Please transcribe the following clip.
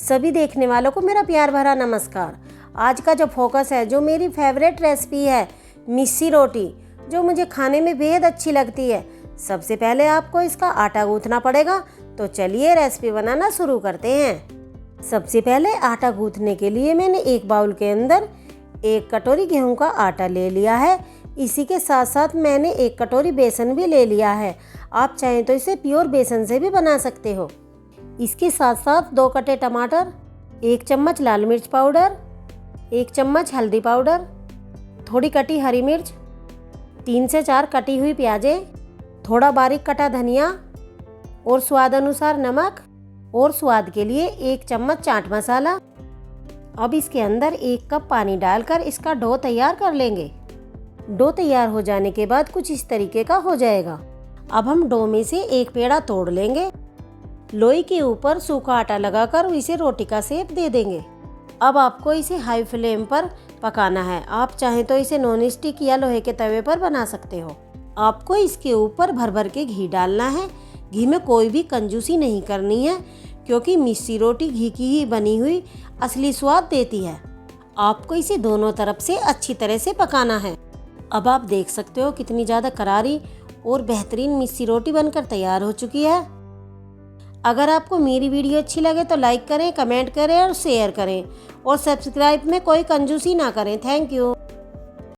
सभी देखने वालों को मेरा प्यार भरा नमस्कार। आज का जो फोकस है, जो मेरी फेवरेट रेसिपी है मिस्सी रोटी, जो मुझे खाने में बेहद अच्छी लगती है। सबसे पहले आपको इसका आटा गूंथना पड़ेगा, तो चलिए रेसिपी बनाना शुरू करते हैं। सबसे पहले आटा गूंथने के लिए मैंने एक बाउल के अंदर 1 कटोरी गेहूं का आटा ले लिया है। इसी के साथ साथ मैंने 1 कटोरी बेसन भी ले लिया है। आप चाहें तो इसे प्योर बेसन से भी बना सकते हो। इसके साथ साथ 2 कटे टमाटर, 1 चम्मच लाल मिर्च पाउडर, 1 चम्मच हल्दी पाउडर, थोड़ी कटी हरी मिर्च, 3 से 4 कटी हुई प्याजें, थोड़ा बारीक कटा धनिया और स्वाद अनुसार नमक और स्वाद के लिए 1 चम्मच चाट मसाला। अब इसके अंदर 1 कप पानी डालकर इसका डो तैयार कर लेंगे। डो तैयार हो जाने के बाद कुछ इस तरीके का हो जाएगा। अब हम डो में से एक पेड़ा तोड़ लेंगे। लोई के ऊपर सूखा आटा लगाकर इसे रोटी का शेप दे देंगे। अब आपको इसे हाई फ्लेम पर पकाना है। आप चाहें तो इसे नॉन स्टिक या लोहे के तवे पर बना सकते हो। आपको इसके ऊपर भर भर के घी डालना है। घी में कोई भी कंजूसी नहीं करनी है, क्योंकि मिस्सी रोटी घी की ही बनी हुई असली स्वाद देती है। आपको इसे दोनों तरफ से अच्छी तरह से पकाना है। अब आप देख सकते हो कितनी ज़्यादा करारी और बेहतरीन मिस्सी रोटी बनकर तैयार हो चुकी है। अगर आपको मेरी वीडियो अच्छी लगे तो लाइक करें, कमेंट करें और शेयर करें, और सब्सक्राइब में कोई कंजूसी ना करें। Thank you.